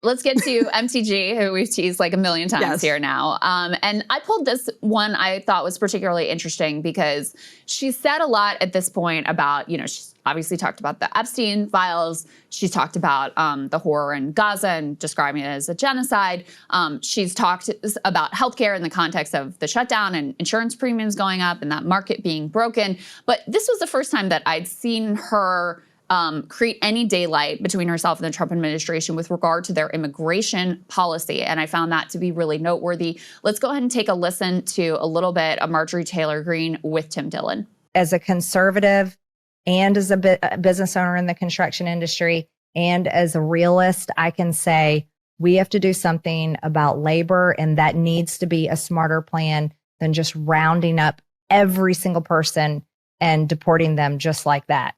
let's get to MTG, who we've teased like a million times here now. And I pulled this one I thought was particularly interesting because she said a lot at this point about, she's obviously talked about the Epstein files. She's talked about the horror in Gaza and describing it as a genocide. She's talked about healthcare in the context of the shutdown and insurance premiums going up and that market being broken. But this was the first time that I'd seen her create any daylight between herself and the Trump administration with regard to their immigration policy. And I found that to be really noteworthy. Let's go ahead and take a listen to a little bit of Marjorie Taylor Greene with Tim Dillon. As a conservative and as a business owner in the construction industry and as a realist, I can say we have to do something about labor, and that needs to be a smarter plan than just rounding up every single person and deporting them just like that.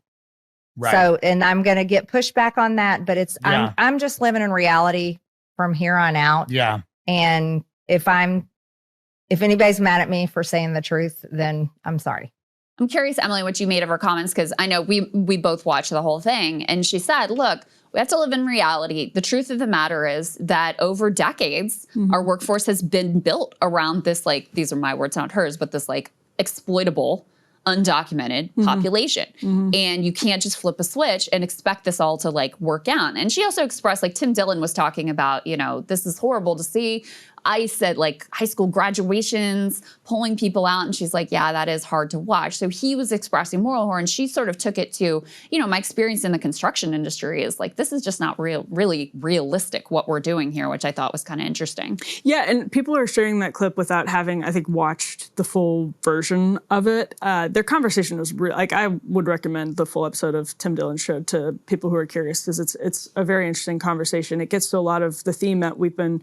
Right. So, and I'm going to get pushback on that, but I'm just living in reality from here on out. Yeah. And if anybody's mad at me for saying the truth, then I'm sorry. I'm curious, Emily, what you made of her comments, because I know we both watched the whole thing. And she said, look, we have to live in reality. The truth of the matter is that over decades, our workforce has been built around this, like, these are my words, not hers, but this like exploitable, undocumented population. And you can't just flip a switch and expect this all to like work out. And she also expressed, like Tim Dillon was talking about, this is horrible to see. ICE at like high school graduations, pulling people out. And she's like, yeah, that is hard to watch. So he was expressing moral horror. And she sort of took it to, my experience in the construction industry is like, this is just not really realistic what we're doing here, which I thought was kind of interesting. Yeah, and people are sharing that clip without having, I think, watched the full version of it. Their conversation was real. Like, I would recommend the full episode of Tim Dillon's show to people who are curious, because it's a very interesting conversation. It gets to a lot of the theme that we've been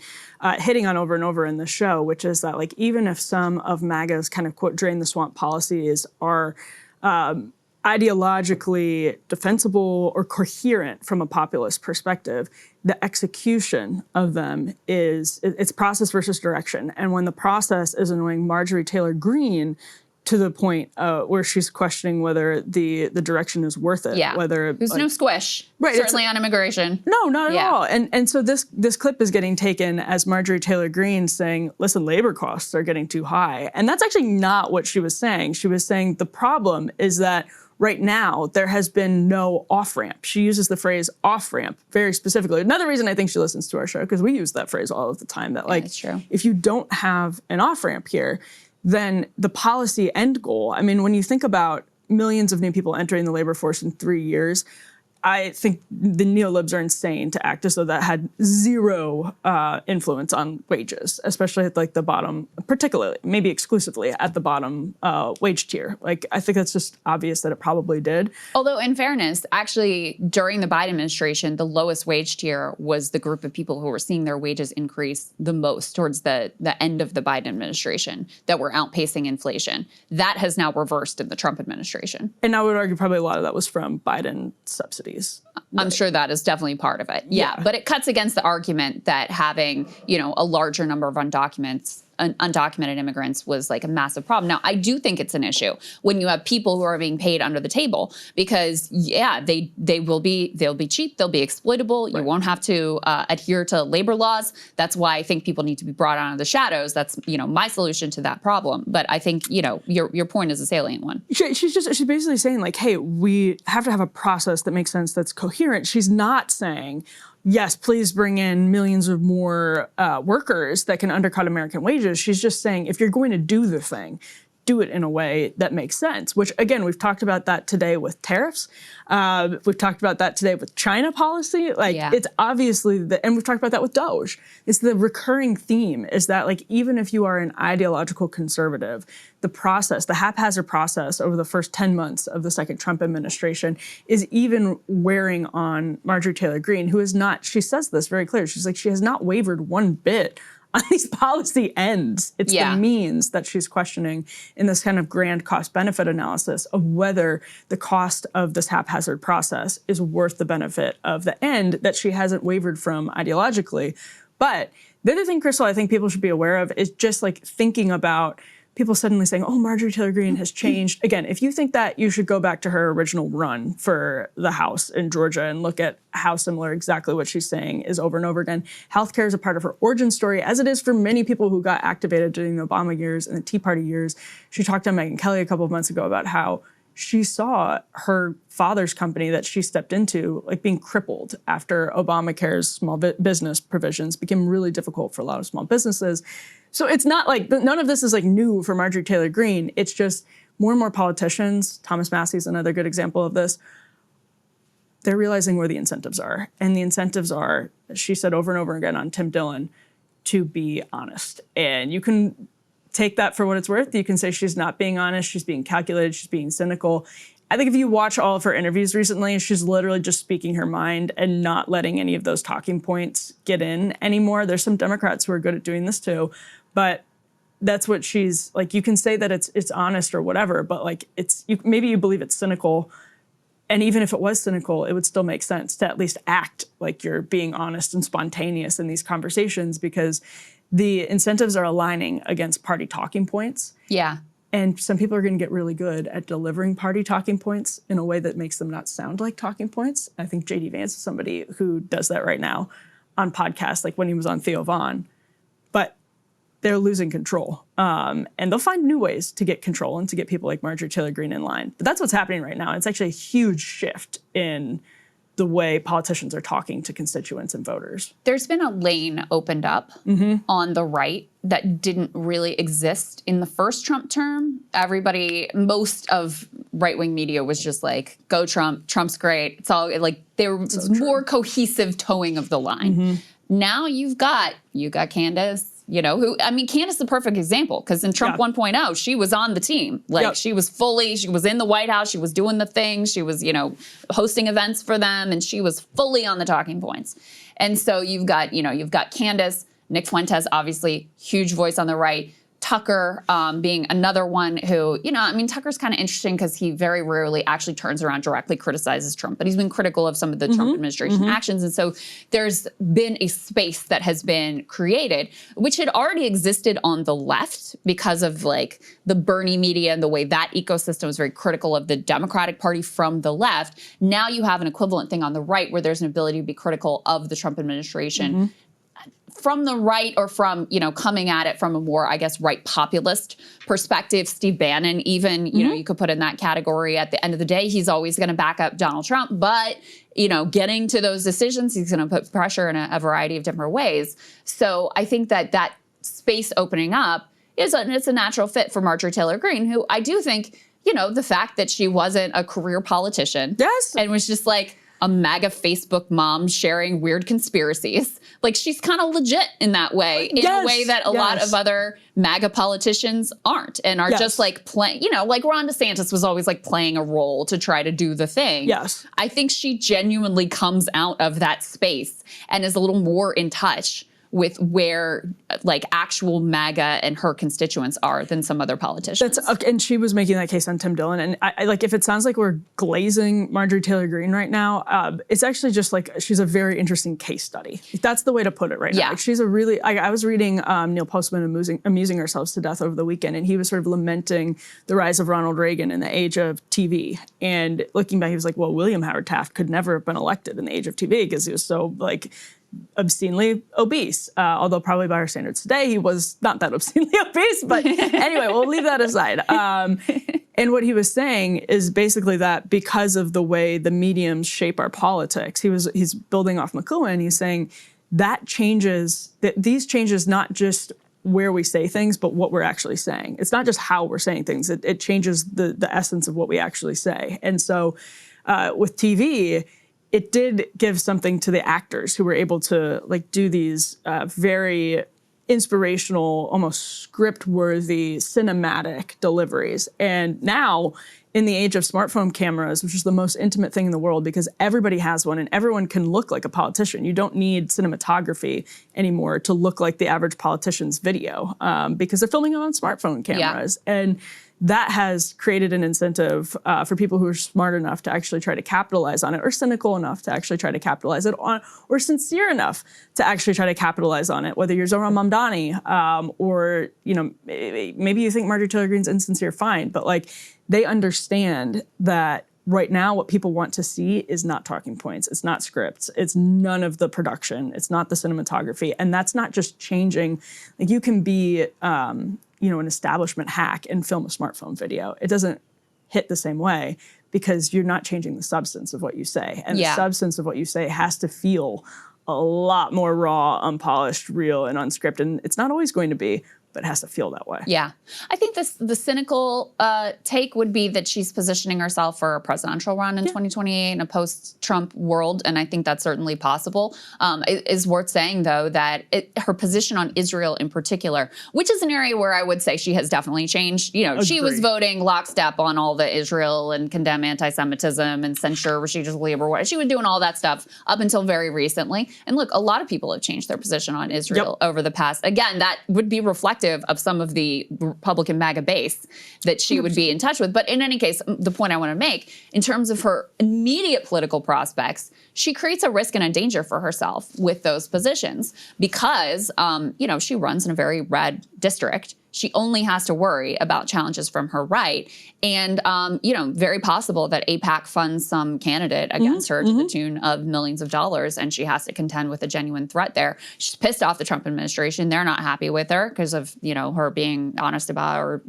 hitting on over and over in the show, which is that, like, even if some of MAGA's kind of quote drain the swamp policies are ideologically defensible or coherent from a populist perspective, the execution of them it's process versus direction. And when the process is annoying Marjorie Taylor Greene to the point where she's questioning whether the direction is worth it. Yeah. Whether there's no squish. Right. Certainly on immigration. No, not at all. And so this clip is getting taken as Marjorie Taylor Greene saying, listen, labor costs are getting too high. And that's actually not what she was saying. She was saying the problem is that right now there has been no off-ramp. She uses the phrase off-ramp very specifically. Another reason I think she listens to our show, because we use that phrase all of the time, that like, that's true. If you don't have an off-ramp here, then the policy end goal, I mean, when you think about millions of new people entering the labor force in 3 years, I think the neolibs are insane to act as though that had zero influence on wages, especially at like the bottom, particularly, maybe exclusively at the bottom wage tier. Like, I think that's just obvious that it probably did. Although in fairness, actually during the Biden administration, the lowest wage tier was the group of people who were seeing their wages increase the most towards the end of the Biden administration, that were outpacing inflation. That has now reversed in the Trump administration. And I would argue probably a lot of that was from Biden subsidies. I'm sure that is definitely part of it. Yeah. But it cuts against the argument that having, a larger number of undocumented immigrants was like a massive problem. Now, I do think it's an issue when you have people who are being paid under the table, because they'll be cheap, they'll be exploitable. Right. You won't have to adhere to labor laws. That's why I think people need to be brought out of the shadows. That's, my solution to that problem. But I think, your point is a salient one. She's basically saying like, hey, we have to have a process that makes sense, that's coherent. She's not saying, yes, please bring in millions of more workers that can undercut American wages. She's just saying, if you're going to do the thing, do it in a way that makes sense, which, again, we've talked about that today with tariffs. We've talked about that today with China policy. It's obviously, and we've talked about that with Doge. It's the recurring theme is that, like, even if you are an ideological conservative, the process, the haphazard process over the first 10 months of the second Trump administration is even wearing on Marjorie Taylor Greene, who is not, she says this very clear. She's like, she has not wavered one bit on these policy ends. It's the means that she's questioning in this kind of grand cost-benefit analysis of whether the cost of this haphazard process is worth the benefit of the end that she hasn't wavered from ideologically. But the other thing, Krystal, I think people should be aware of is just like thinking about people suddenly saying, oh, Marjorie Taylor Greene has changed. Again, if you think that, you should go back to her original run for the House in Georgia and look at how similar exactly what she's saying is over and over again. Healthcare is a part of her origin story, as it is for many people who got activated during the Obama years and the Tea Party years. She talked to Megyn Kelly a couple of months ago about how she saw her father's company that she stepped into like being crippled after Obamacare's small business provisions became really difficult for a lot of small businesses. So it's not like, none of this is like new for Marjorie Taylor Greene. It's just more and more politicians, Thomas Massey's another good example of this, they're realizing where the incentives are. And the incentives are, she said over and over again on Tim Dillon, to be honest. And you can take that for what it's worth. You can say she's not being honest, she's being calculated, she's being cynical. I think if you watch all of her interviews recently, she's literally just speaking her mind and not letting any of those talking points get in anymore. There's some Democrats who are good at doing this too, but that's what she's like. You can say that it's honest or whatever, but like maybe you believe it's cynical. And even if it was cynical, it would still make sense to at least act like you're being honest and spontaneous in these conversations, because the incentives are aligning against party talking points. Yeah. And some people are going to get really good at delivering party talking points in a way that makes them not sound like talking points. I think J.D. Vance is somebody who does that right now on podcasts, like when he was on Theo Vaughn. But they're losing control. And they'll find new ways to get control and to get people like Marjorie Taylor Greene in line. But that's what's happening right now. It's actually a huge shift in the way politicians are talking to constituents and voters. There's been a lane opened up on the right that didn't really exist in the first Trump term. Most of right-wing media was just like, go Trump, Trump's great. It's all like, there was more cohesive towing of the line. Now you've got Candace, Candace is the perfect example, because in Trump 1.0, she was on the team. She was in the White House, she was doing the thing, she was, hosting events for them, and she was fully on the talking points. And so you've got Candace, Nick Fuentes, obviously, huge voice on the right. Tucker being another one who, Tucker's kind of interesting because he very rarely actually turns around, directly criticizes Trump, but he's been critical of some of the Trump administration actions. And so there's been a space that has been created, which had already existed on the left because of like the Bernie media and the way that ecosystem was very critical of the Democratic Party from the left. Now you have an equivalent thing on the right where there's an ability to be critical of the Trump administration. From the right, or from, coming at it from a more, I guess, right populist perspective. Steve Bannon, even, you could put in that category. At the end of the day, he's always going to back up Donald Trump. But, getting to those decisions, he's going to put pressure in a variety of different ways. So I think that space opening up it's a natural fit for Marjorie Taylor Greene, who I do think, the fact that she wasn't a career politician. Yes. And was just like a MAGA Facebook mom sharing weird conspiracies. Like, she's kind of legit in that way, in a way that a lot of other MAGA politicians aren't, and are just like playing, like Ron DeSantis was always like playing a role to try to do the thing. Yes. I think she genuinely comes out of that space and is a little more in touch with where like actual MAGA and her constituents are than some other politicians. And she was making that case on Tim Dillon. And I like, if it sounds like we're glazing Marjorie Taylor Greene right now, it's actually just like, she's a very interesting case study. That's the way to put it right now. Like, she's a really, I was reading Neil Postman amusing ourselves to death over the weekend, and he was sort of lamenting the rise of Ronald Reagan in the age of TV. And looking back, he was like, well, William Howard Taft could never have been elected in the age of TV because he was so like obscenely obese, although probably by our standards today, he was not that obscenely obese, but anyway, we'll leave that aside. And what he was saying is basically that because of the way the mediums shape our politics, he's building off McLuhan, he's saying that these changes not just where we say things, but what we're actually saying. It's not just how we're saying things, it changes the essence of what we actually say. And so with TV, it did give something to the actors who were able to like do these very inspirational, almost script-worthy cinematic deliveries. And now, in the age of smartphone cameras, which is the most intimate thing in the world because everybody has one and everyone can look like a politician. You don't need cinematography anymore to look like the average politician's video because they're filming it on smartphone cameras. And that has created an incentive for people who are smart enough to actually try to capitalize on it, or cynical enough to actually try to capitalize it on, or sincere enough to actually try to capitalize on it. Whether you're Zohran Mamdani or maybe you think Marjorie Taylor Greene's insincere, fine, but like they understand that right now what people want to see is not talking points, it's not scripts, it's none of the production, it's not the cinematography, and that's not just changing. Like you can be an establishment hack and film a smartphone video. It doesn't hit the same way because you're not changing the substance of what you say. And the substance of what you say has to feel a lot more raw, unpolished, real, and unscripted. And it's not always going to be, but it has to feel that way. Yeah. I think the cynical take would be that she's positioning herself for a presidential run in 2028 in a post-Trump world, and I think that's certainly possible. It is worth saying, though, that her position on Israel in particular, which is an area where I would say she has definitely changed. She was voting lockstep on all the Israel and condemn anti-Semitism and censure Rashida Tlaib or what. She was doing all that stuff up until very recently. And look, a lot of people have changed their position on Israel over the past. Again, that would be reflective of some of the Republican MAGA base that she would be in touch with. But in any case, the point I want to make, in terms of her immediate political prospects, she creates a risk and a danger for herself with those positions because, she runs in a very red district. She only has to worry about challenges from her right. And, very possible that AIPAC funds some candidate against her to the tune of millions of dollars, and she has to contend with a genuine threat there. She's pissed off the Trump administration. They're not happy with her because of, her being honest about or,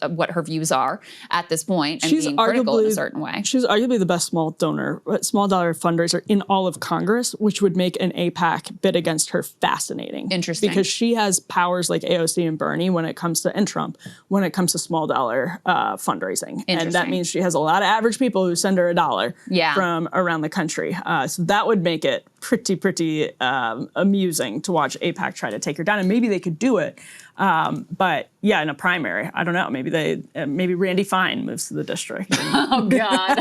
what her views are at this point and she's being critical in a certain way. She's arguably the best small dollar fundraiser in all of Congress, which would make an AIPAC bid against her fascinating. Interesting. Because she has powers like AOC and Bernie when it comes to, and Trump, when it comes to small dollar fundraising. And that means she has a lot of average people who send her $1 from around the country. So that would make it pretty amusing to watch AIPAC try to take her down. And maybe they could do it. But yeah, in a primary, I don't know. Maybe Randy Fine moves to the district. Oh God,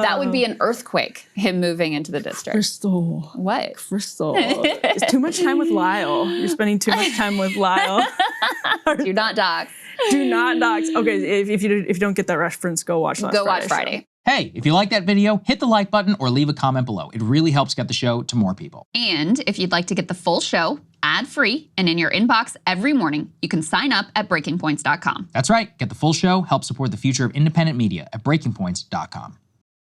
that would be an earthquake. Him moving into the district. Crystal, what? Crystal, it's too much time with Lyle. You're spending too much time with Lyle. Do not dox. Do not dox. Okay, if you don't get that reference, go watch Friday. Hey, if you like that video, hit the like button or leave a comment below. It really helps get the show to more people. And if you'd like to get the full show ad-free and in your inbox every morning, you can sign up at breakingpoints.com. That's right. Get the full show, help support the future of independent media at breakingpoints.com.